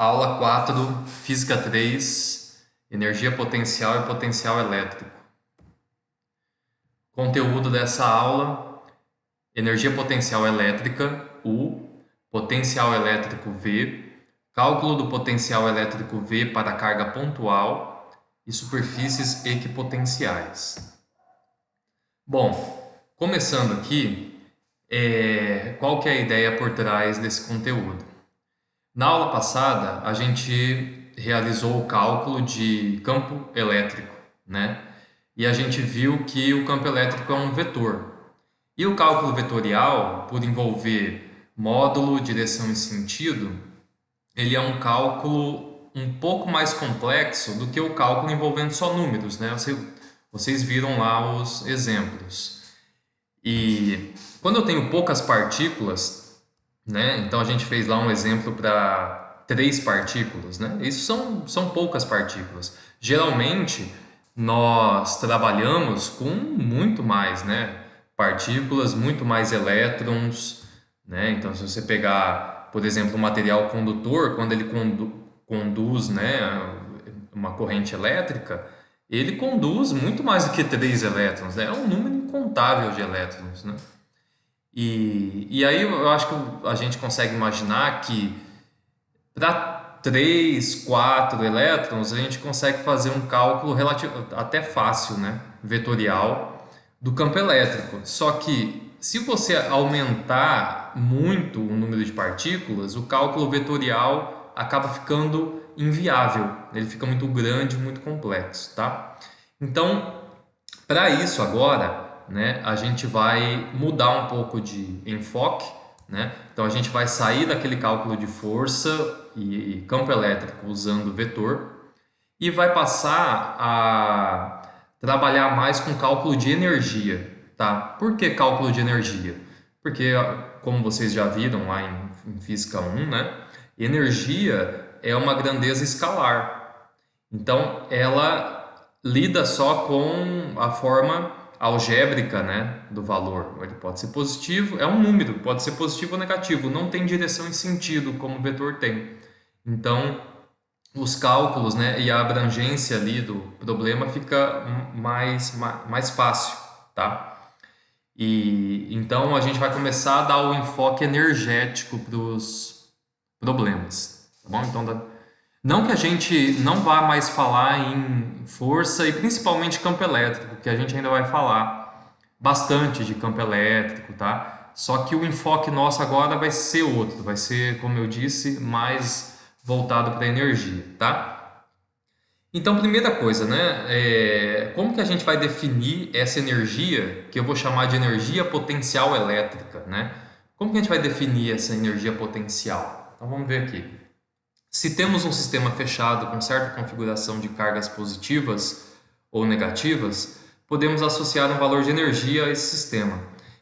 Aula 4, Física 3, Energia potencial e potencial elétrico. Conteúdo dessa aula: energia potencial elétrica, U, potencial elétrico V, cálculo do potencial elétrico V para carga pontual e superfícies equipotenciais. Bom, começando aqui, qual que é a ideia por trás desse conteúdo? Na aula passada, a gente realizou o cálculo de campo elétrico, né? E a gente viu que o campo elétrico é um vetor. E o cálculo vetorial, por envolver módulo, direção e sentido, ele é um cálculo um pouco mais complexo do que o cálculo envolvendo só números, né? Vocês viram lá os exemplos. E quando eu tenho poucas partículas, né? Então a gente fez lá um exemplo para 3 partículas, né? Isso são poucas partículas. Geralmente nós trabalhamos com muito mais, né? Partículas, muito mais elétrons, né? Então se você pegar, por exemplo, o material condutor, quando ele conduz, né, uma corrente elétrica, ele conduz muito mais do que 3 elétrons, né? É um número incontável de elétrons, né? E aí eu acho que a gente consegue imaginar que para 3, 4 elétrons a gente consegue fazer um cálculo relativo, até fácil, né? Vetorial do campo elétrico. Só que se você aumentar muito o número de partículas, o cálculo vetorial acaba ficando inviável. Ele fica muito grande, muito complexo, tá? Então, para isso agora, né, a gente vai mudar um pouco de enfoque, né? Então a gente vai sair daquele cálculo de força e campo elétrico usando vetor e vai passar a trabalhar mais com cálculo de energia, tá? Por que cálculo de energia? Porque, como vocês já viram lá em Física 1, né? Energia é uma grandeza escalar. Então, ela lida só com a forma algébrica, né, do valor. Ele pode ser positivo, é um número, pode ser positivo ou negativo, não tem direção e sentido como o vetor tem. Então, os cálculos, né, e a abrangência ali do problema fica mais fácil, tá? E então a gente vai começar a dar o enfoque energético para os problemas, tá bom? Então, não que a gente não vá mais falar em força e principalmente campo elétrico, que a gente ainda vai falar bastante de campo elétrico, tá? Só que o enfoque nosso agora vai ser outro, vai ser, como eu disse, mais voltado para a energia, tá? Então, primeira coisa, né? Como que a gente vai definir essa energia, que eu vou chamar de energia potencial elétrica, né? Como que a gente vai definir essa energia potencial? Então, vamos ver aqui. Se temos um sistema fechado com certa configuração de cargas positivas ou negativas, podemos associar um valor de energia a esse sistema.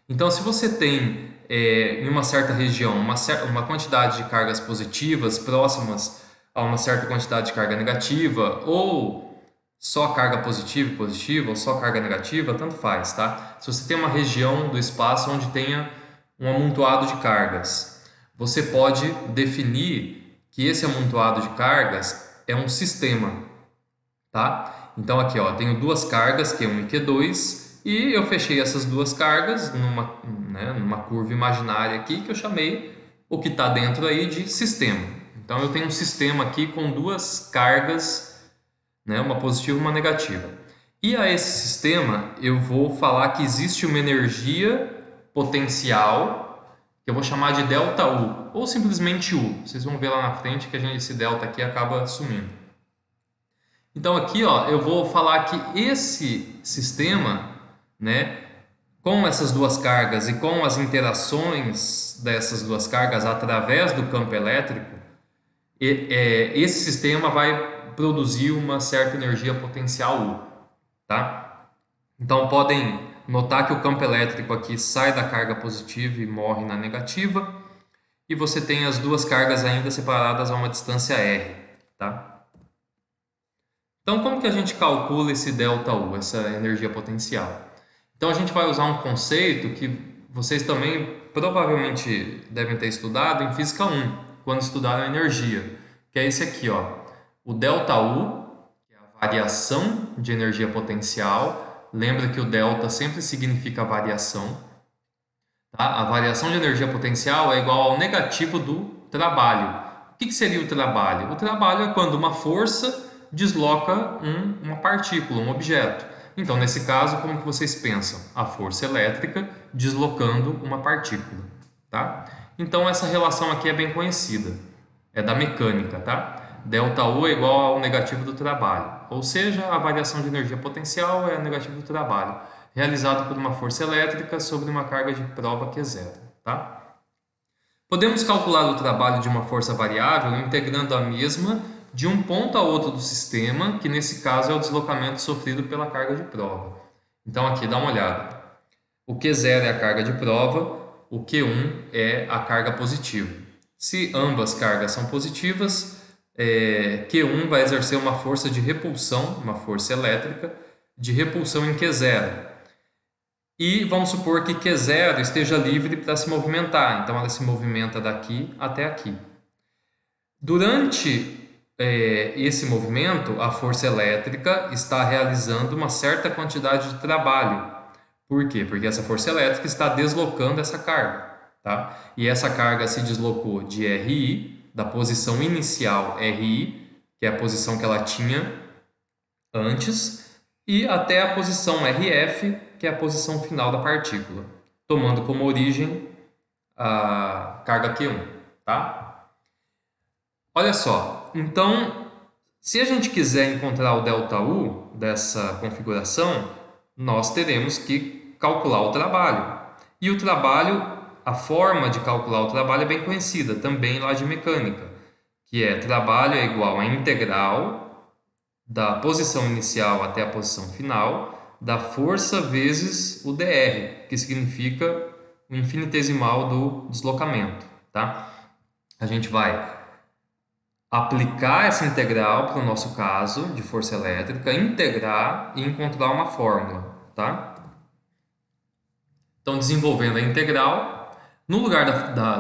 Então, se você tem em uma certa região uma quantidade de cargas positivas próximas a uma certa quantidade de carga negativa, ou só carga positiva, ou só carga negativa, tanto faz, tá? Se você tem uma região do espaço onde tenha um amontoado de cargas, você pode definir que esse amontoado de cargas é um sistema, tá? Então aqui, ó, tenho duas cargas, Q1 e Q2, e eu fechei essas duas cargas numa curva imaginária aqui que eu chamei o que está dentro aí de sistema. Então eu tenho um sistema aqui com duas cargas, né, uma positiva e uma negativa. E a esse sistema eu vou falar que existe uma energia potencial que eu vou chamar de ΔU, ou simplesmente U. Vocês vão ver lá na frente que esse delta aqui acaba sumindo. Então aqui, ó, eu vou falar que esse sistema, né, com essas duas cargas e com as interações dessas duas cargas através do campo elétrico, esse sistema vai produzir uma certa energia potencial U, tá? Então podem notar que o campo elétrico aqui sai da carga positiva e morre na negativa, e você tem as duas cargas ainda separadas a uma distância r, tá? Então como que a gente calcula esse ΔU, essa energia potencial? Então a gente vai usar um conceito que vocês também provavelmente devem ter estudado em Física 1, quando estudaram energia, que é esse aqui, ó. O ΔU, que é a variação de energia potencial. Lembra que o delta sempre significa variação. Tá? A variação de energia potencial é igual ao negativo do trabalho. O que seria o trabalho? O trabalho é quando uma força desloca uma partícula, um objeto. Então, nesse caso, como que vocês pensam? A força elétrica deslocando uma partícula. Tá? Então, essa relação aqui é bem conhecida. É da mecânica, tá? ΔU é igual ao negativo do trabalho. Ou seja, a variação de energia potencial é o negativo do trabalho, realizado por uma força elétrica sobre uma carga de prova que é zero. Tá? Podemos calcular o trabalho de uma força variável integrando a mesma de um ponto a outro do sistema, que nesse caso é o deslocamento sofrido pela carga de prova. Então aqui dá uma olhada. O Q0 é a carga de prova, o Q1 é a carga positiva. Se ambas cargas são positivas, Q1 vai exercer uma força de repulsão, uma força elétrica, de repulsão em Q0. E vamos supor que Q0 esteja livre para se movimentar, então ela se movimenta daqui até aqui. Durante esse movimento, a força elétrica está realizando uma certa quantidade de trabalho. Por quê? Porque essa força elétrica está deslocando essa carga. Tá? E essa carga se deslocou de RI, da posição inicial RI, que é a posição que ela tinha antes, e até a posição RF, que é a posição final da partícula, tomando como origem a carga Q1. Tá? Olha só, então, se a gente quiser encontrar o ΔU dessa configuração, nós teremos que calcular o trabalho. E o trabalho, a forma de calcular o trabalho é bem conhecida, também lá de mecânica, que é trabalho é igual a integral da posição inicial até a posição final, da força vezes o dr, que significa o infinitesimal do deslocamento. Tá? A gente vai aplicar essa integral para o nosso caso de força elétrica, integrar e encontrar uma fórmula, tá? Então, desenvolvendo a integral, no lugar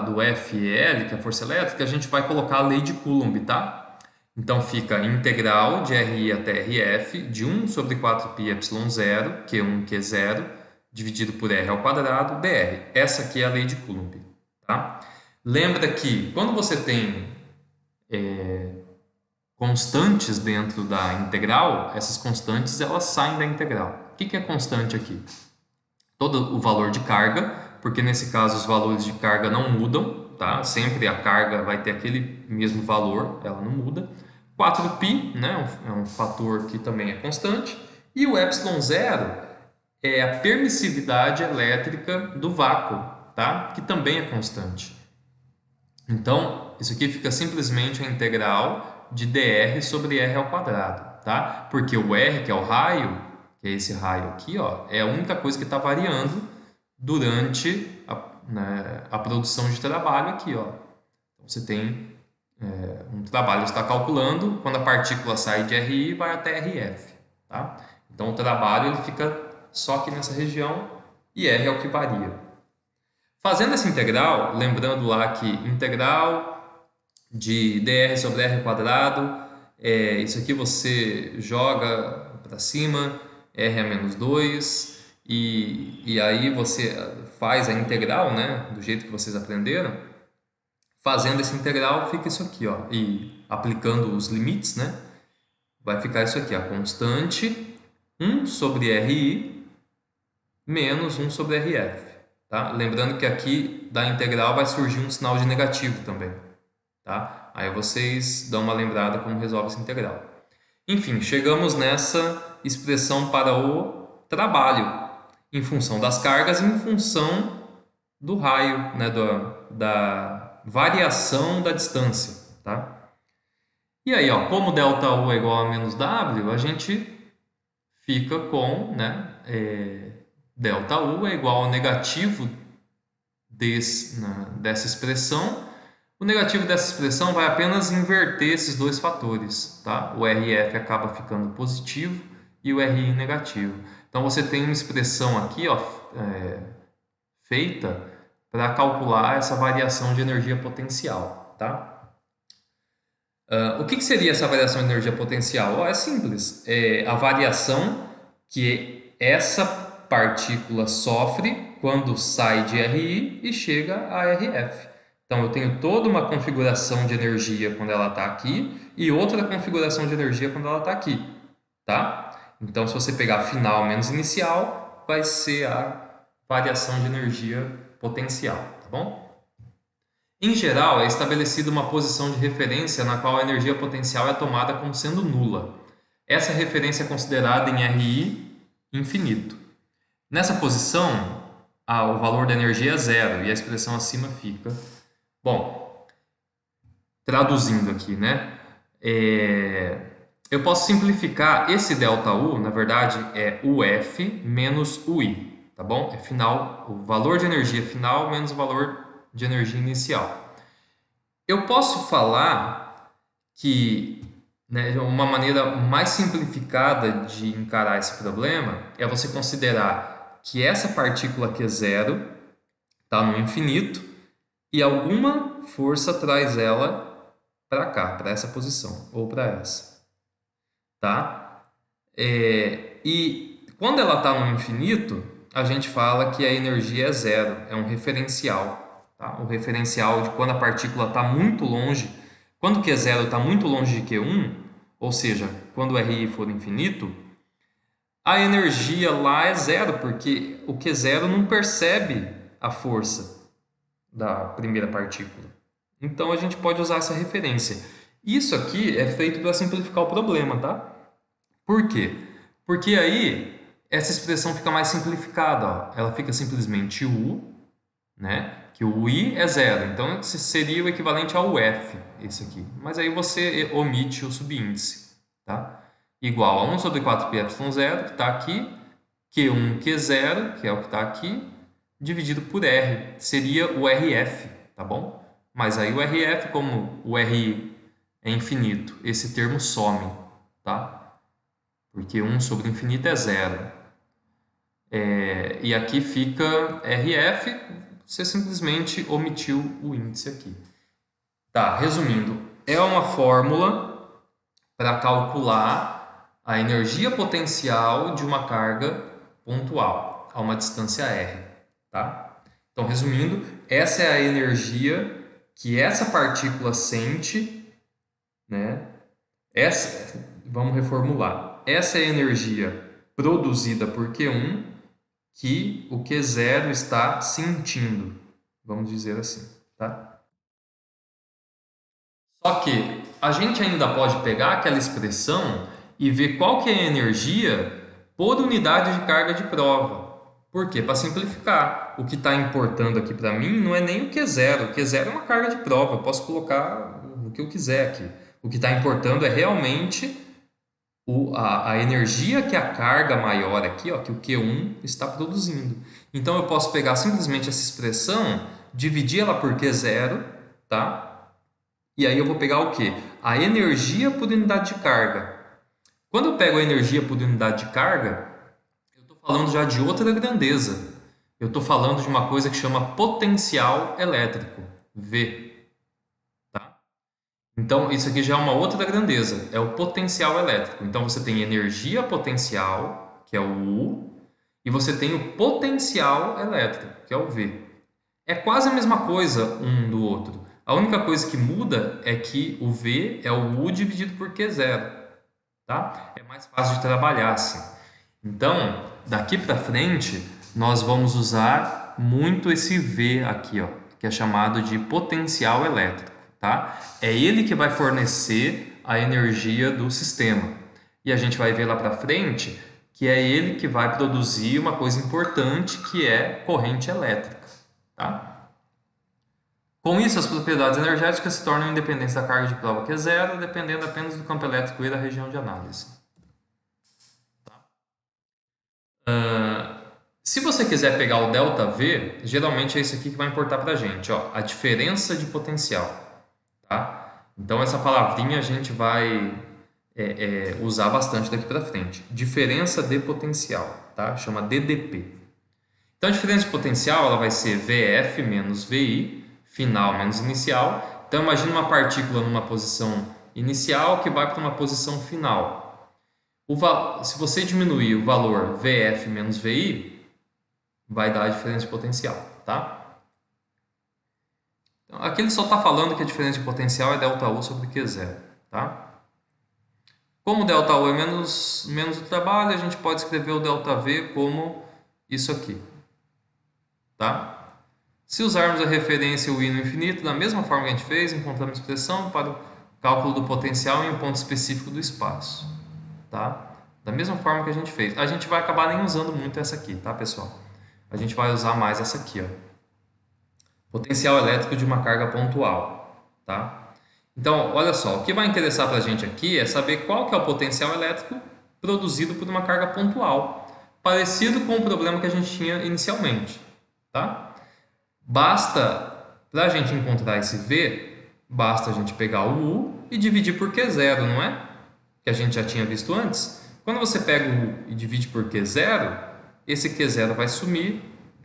do FL, que é a força elétrica, a gente vai colocar a lei de Coulomb, tá? Então, fica integral de RI até RF de 1 sobre 4πε0, Q1, Q0, dividido por R ao quadrado, dr. Essa aqui é a lei de Coulomb, tá? Lembra que quando você tem constantes dentro da integral, essas constantes elas saem da integral. O que é constante aqui? Todo o valor de carga, porque nesse caso os valores de carga não mudam, tá? Sempre a carga vai ter aquele mesmo valor, ela não muda. 4π, né? É um fator que também é constante. E o ε0 é a permissividade elétrica do vácuo, tá? Que também é constante. Então, isso aqui fica simplesmente a integral de dr sobre r ao quadrado, tá? Porque o r, que é o raio, que é esse raio aqui, ó, é a única coisa que está variando durante a produção de trabalho aqui, ó. Então, você tem um trabalho que está calculando, quando a partícula sai de RI, vai até RF, tá? Então, o trabalho ele fica só aqui nessa região e R é o que varia. Fazendo essa integral, lembrando lá que integral de dr sobre r quadrado, isso aqui você joga para cima, r a menos 2, e aí você faz a integral, né, do jeito que vocês aprenderam. Fazendo essa integral fica isso aqui, ó, e aplicando os limites, né, vai ficar isso aqui, a constante 1 sobre RI menos 1 sobre RF. Tá? Lembrando que aqui da integral vai surgir um sinal de negativo também. Tá? Aí vocês dão uma lembrada como resolve essa integral. Enfim, chegamos nessa expressão para o trabalho, em função das cargas e em função do raio, né, da variação da distância. Tá? E aí, ó, como ΔU é igual a menos W, a gente fica com, né, ΔU é igual ao negativo dessa expressão. O negativo dessa expressão vai apenas inverter esses dois fatores, tá? O RF acaba ficando positivo e o RI negativo. Então, você tem uma expressão aqui, ó, feita para calcular essa variação de energia potencial, tá? O que seria essa variação de energia potencial? É simples, é a variação que essa partícula sofre quando sai de RI e chega a RF. Então, eu tenho toda uma configuração de energia quando ela está aqui e outra configuração de energia quando ela está aqui, tá? Então, se você pegar final menos inicial, vai ser a variação de energia potencial, tá bom? Em geral, é estabelecida uma posição de referência na qual a energia potencial é tomada como sendo nula. Essa referência é considerada em RI infinito. Nessa posição, o valor da energia é zero e a expressão acima fica. Bom, traduzindo aqui, né? Eu posso simplificar esse ΔU, na verdade, é UF menos UI, tá bom? É final, o valor de energia final menos o valor de energia inicial. Eu posso falar que, né, uma maneira mais simplificada de encarar esse problema é você considerar que essa partícula aqui é zero, está no infinito, e alguma força traz ela para cá, para essa posição, ou para essa. Tá? E quando ela está no infinito, a gente fala que a energia é zero, é um referencial. Tá? O referencial de quando a partícula está muito longe, quando Q zero está muito longe de Q1, ou seja, quando o RI for infinito, a energia lá é zero, porque o Q zero não percebe a força da primeira partícula. Então a gente pode usar essa referência. Isso aqui é feito para simplificar o problema, tá? Por quê? Porque aí essa expressão fica mais simplificada, ó. Ela fica simplesmente U, né? Que o I é zero, então seria o equivalente ao F, esse aqui. Mas aí você omite o subíndice, tá? Igual a 1 sobre 4πε0, que está aqui, Q1, Q0, que é o que está aqui, dividido por R, seria o RF, tá bom? Mas aí o RF, como o RI é infinito, esse termo some, tá? Porque 1 sobre infinito é zero. E aqui fica RF, você simplesmente omitiu o índice aqui. Tá, resumindo, é uma fórmula para calcular a energia potencial de uma carga pontual a uma distância R. Tá? Então, resumindo, essa é a energia que essa partícula sente, né? Vamos reformular. Essa é a energia produzida por Q1 que o Q0 está sentindo, vamos dizer assim, tá? Só que a gente ainda pode pegar aquela expressão e ver qual que é a energia por unidade de carga de prova. Por quê? Para simplificar. O que está importando aqui para mim não é nem o Q0. O Q0 é uma carga de prova, eu posso colocar o que eu quiser aqui. O que está importando é realmente a energia que a carga maior aqui, ó, que o Q1 está produzindo. Então eu posso pegar simplesmente essa expressão, dividir ela por Q0, tá? E aí eu vou pegar o quê? A energia por unidade de carga. Quando eu pego a energia por unidade de carga, eu estou falando já de outra grandeza. Eu estou falando de uma coisa que chama potencial elétrico, V. Tá? Então, isso aqui já é uma outra grandeza, é o potencial elétrico. Então, você tem energia potencial, que é o U, e você tem o potencial elétrico, que é o V. É quase a mesma coisa um do outro. A única coisa que muda é que o V é o U dividido por Q0. Tá? É mais fácil de trabalhar assim. Então, daqui para frente, nós vamos usar muito esse V aqui, ó, que é chamado de potencial elétrico. Tá? É ele que vai fornecer a energia do sistema. E a gente vai ver lá para frente que é ele que vai produzir uma coisa importante, que é corrente elétrica. Tá? Com isso, as propriedades energéticas se tornam independentes da carga de prova, que é zero, dependendo apenas do campo elétrico e da região de análise. Se você quiser pegar o ΔV, geralmente é isso aqui que vai importar para a gente, ó, a diferença de potencial. Tá? Então, essa palavrinha a gente vai usar bastante daqui para frente. Diferença de potencial, tá? Chama DDP. Então, a diferença de potencial ela vai ser VF menos VI, final menos inicial. Então, imagine uma partícula numa posição inicial que vai para uma posição final. Se você diminuir o valor VF menos VI, vai dar a diferença de potencial, tá? Então, aqui ele só está falando que a diferença de potencial é ΔU sobre Q0, tá? Como ΔU é menos o trabalho, a gente pode escrever o ΔV como isso aqui, tá? Se usarmos a referência U no infinito, da mesma forma que a gente fez, encontramos expressão para o cálculo do potencial em um ponto específico do espaço, tá? Da mesma forma que a gente fez. A gente vai acabar nem usando muito essa aqui, tá, pessoal? A gente vai usar mais essa aqui, ó. Potencial elétrico de uma carga pontual, tá? Então, olha só, o que vai interessar para a gente aqui é saber qual que é o potencial elétrico produzido por uma carga pontual, parecido com o problema que a gente tinha inicialmente, tá? Basta, para a gente encontrar esse V, basta a gente pegar o U e dividir por Q0, não é? Que a gente já tinha visto antes. Quando você pega o U e divide por Q0, esse Q0 vai sumir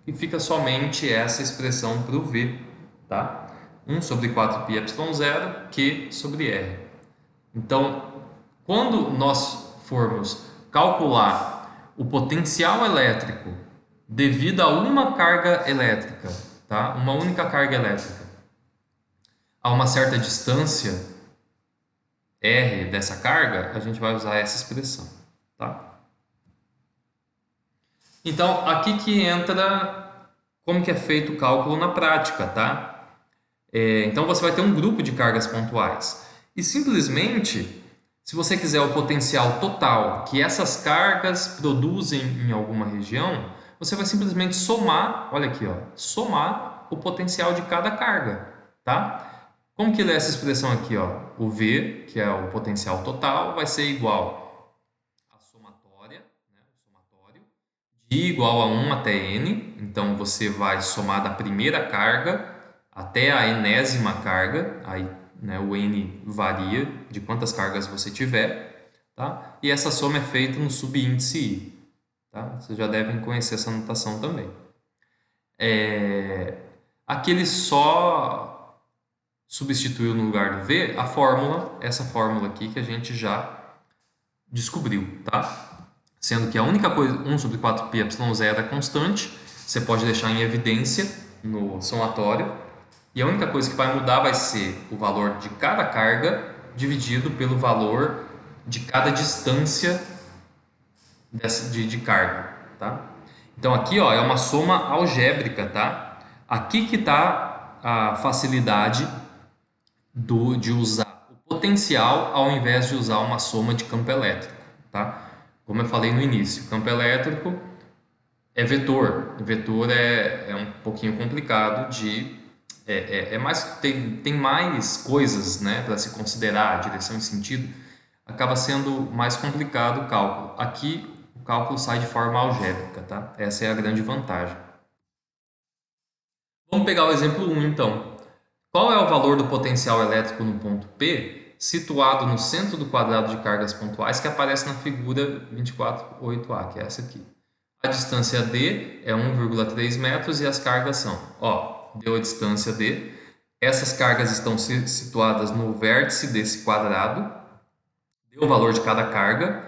e fica somente essa expressão para o V, tá? 1 sobre 4πε0 Q sobre R. Então, quando nós formos calcular o potencial elétrico devido a uma carga elétrica, tá? Uma única carga elétrica, a uma certa distância R dessa carga, a gente vai usar essa expressão, tá? Então, aqui que entra como que é feito o cálculo na prática, tá? Então, você vai ter um grupo de cargas pontuais. E simplesmente, se você quiser o potencial total que essas cargas produzem em alguma região, você vai simplesmente somar, olha aqui, ó, somar o potencial de cada carga, tá? Como que lê essa expressão aqui, ó? O V, que é o potencial total, vai ser igual à somatória, né? O somatório, de I igual a 1 até N. Então, você vai somar da primeira carga até a enésima carga, aí, né, o N varia de quantas cargas você tiver, tá? E essa soma é feita no subíndice I, tá? Vocês já devem conhecer essa notação também. Aqui ele só substituiu no lugar do V a fórmula, essa fórmula aqui que a gente já descobriu, tá? Sendo que a única coisa, 1 sobre 4πε0 é constante, você pode deixar em evidência no somatório. E a única coisa que vai mudar vai ser o valor de cada carga dividido pelo valor de cada distância de carga, tá? Então aqui, ó, é uma soma algébrica, tá? Aqui que está a facilidade de usar o potencial ao invés de usar uma soma de campo elétrico, tá? Como eu falei no início, campo elétrico é vetor. Vetor é um pouquinho complicado de... tem mais coisas, né, para se considerar, direção e sentido, acaba sendo mais complicado o cálculo. Aqui o cálculo sai de forma algébrica, tá? Essa é a grande vantagem. Vamos pegar o exemplo 1 então. Qual é o valor do potencial elétrico no ponto P, situado no centro do quadrado de cargas pontuais que aparece na figura 24.8a, que é essa aqui? A distância D é 1,3 metros e as cargas são, ó, deu a distância D. Essas cargas estão situadas no vértice desse quadrado. Deu o valor de cada carga.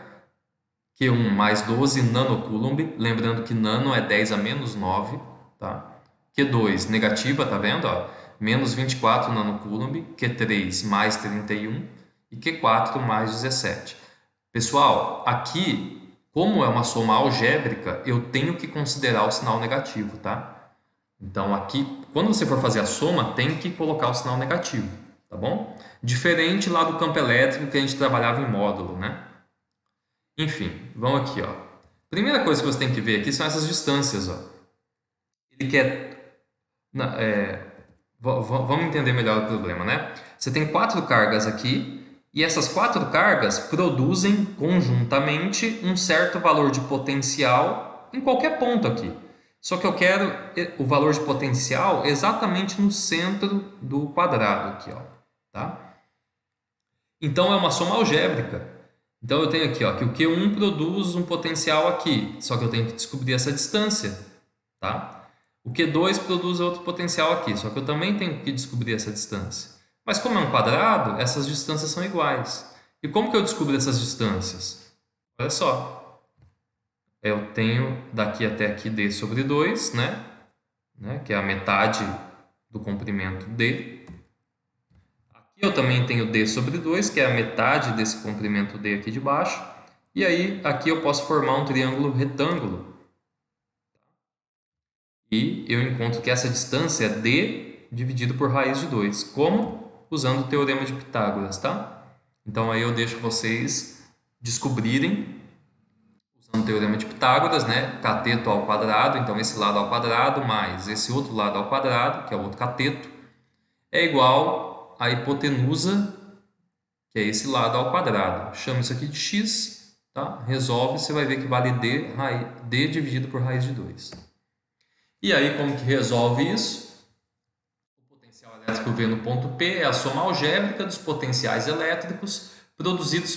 Q1 mais 12 nanocoulomb. Lembrando que nano é 10 a menos 9. Tá? Q2 negativa, tá vendo? Ó? Menos 24 nanocoulomb. Q3 mais 31. E Q4 mais 17. Pessoal, aqui, como é uma soma algébrica, eu tenho que considerar o sinal negativo, tá? Então, aqui, quando você for fazer a soma, tem que colocar o sinal negativo, tá bom? Diferente lá do campo elétrico que a gente trabalhava em módulo, né? Enfim, vamos aqui, ó. Primeira coisa que você tem que ver aqui são essas distâncias, ó. Ele quer... vamos entender melhor o problema, né? Você tem 4 cargas aqui e essas 4 cargas produzem conjuntamente um certo valor de potencial em qualquer ponto aqui. Só que eu quero o valor de potencial exatamente no centro do quadrado aqui, ó, tá? Então é uma soma algébrica. Então eu tenho aqui, ó, que o Q1 produz um potencial aqui, só que eu tenho que descobrir essa distância, tá? O Q2 produz outro potencial aqui, só que eu também tenho que descobrir essa distância. Mas como é um quadrado, essas distâncias são iguais. E como que eu descubro essas distâncias? Olha só, eu tenho daqui até aqui d sobre 2, né? Que é a metade do comprimento d. Aqui eu também tenho d sobre 2, que é a metade desse comprimento d aqui de baixo. E aí, aqui eu posso formar um triângulo retângulo. E eu encontro que essa distância é d dividido por raiz de 2. Como? Usando o teorema de Pitágoras, tá? Então aí eu deixo vocês descobrirem, usando o teorema de Pitágoras, né? Cateto ao quadrado, então esse lado ao quadrado mais esse outro lado ao quadrado, que é o outro cateto, é igual à hipotenusa, que é esse lado ao quadrado. Chama isso aqui de x, tá? Resolve, você vai ver que vale d dividido por raiz de 2. E aí, como que resolve isso? O potencial elétrico V no ponto P é a soma algébrica dos potenciais elétricos produzidos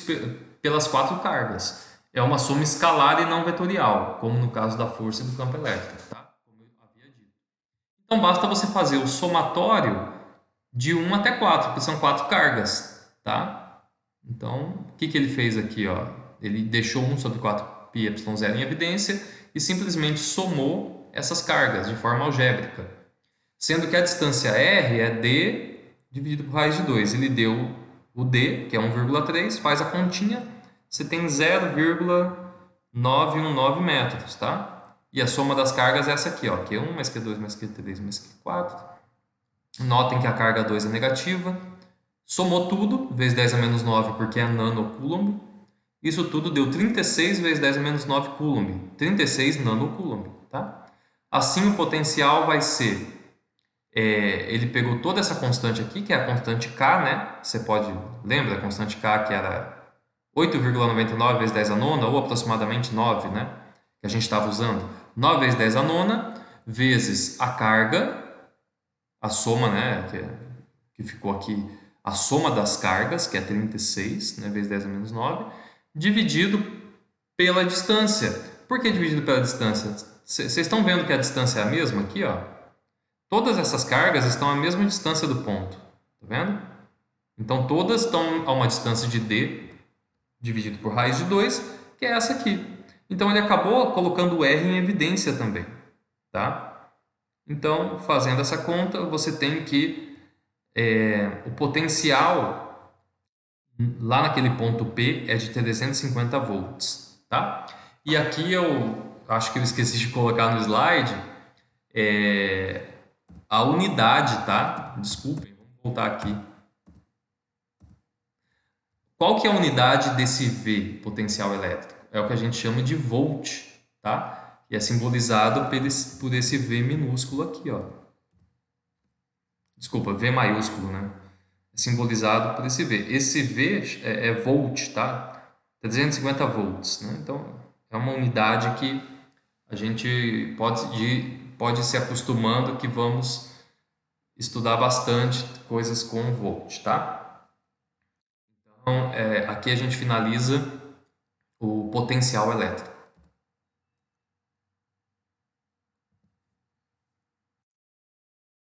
pelas 4 cargas. É uma soma escalar e não vetorial, como no caso da força e do campo elétrico, tá? Como eu havia dito. Então, basta você fazer o somatório de 1 até 4, que são 4 cargas, tá? Então, o que ele fez aqui, ó? Ele deixou 1 sobre 4πy0 em evidência e simplesmente somou essas cargas de forma algébrica. Sendo que a distância r é d dividido por raiz de 2. Ele deu o d, que é 1,3, faz a continha, você tem 0,919 metros, tá? E a soma das cargas é essa aqui, ó, Q1 mais Q2 mais Q3 mais Q4. Notem que a carga 2 é negativa. Somou tudo, vezes 10 a menos 9, porque é nanocoulomb. Isso tudo deu 36 vezes 10 a menos 9 coulomb. 36 nanocoulomb, tá? Assim, o potencial vai ser... ele pegou toda essa constante aqui, que é a constante K, né? Você pode... Lembra a constante K, que era 8,99 vezes 10 a nona, ou aproximadamente 9, né? Que a gente estava usando. 9 vezes 10 a nona, vezes a carga, a soma, né? Que ficou aqui, a soma das cargas, que é 36, né? Vezes 10 a menos 9, dividido pela distância. Por que dividido pela distância? Vocês estão vendo que a distância é a mesma aqui, ó? Todas essas cargas estão à mesma distância do ponto, tá vendo? Então, todas estão a uma distância de d dividido por raiz de 2, que é essa aqui. Então, ele acabou colocando o r em evidência também, tá? Então, fazendo essa conta, você tem que o potencial lá naquele ponto P é de 350 volts, tá? E aqui eu acho que eu esqueci de colocar no slide a unidade, tá? Desculpem, vamos voltar aqui. Qual que é a unidade desse V, potencial elétrico? É o que a gente chama de volt, tá? E é simbolizado por esse V minúsculo aqui, ó. Desculpa, V maiúsculo, né? É simbolizado por esse V. Esse V é volt, tá? 350 volts, né? Então, é uma unidade que a gente pode se acostumando que vamos estudar bastante coisas com volt, tá? Então, aqui a gente finaliza o potencial elétrico.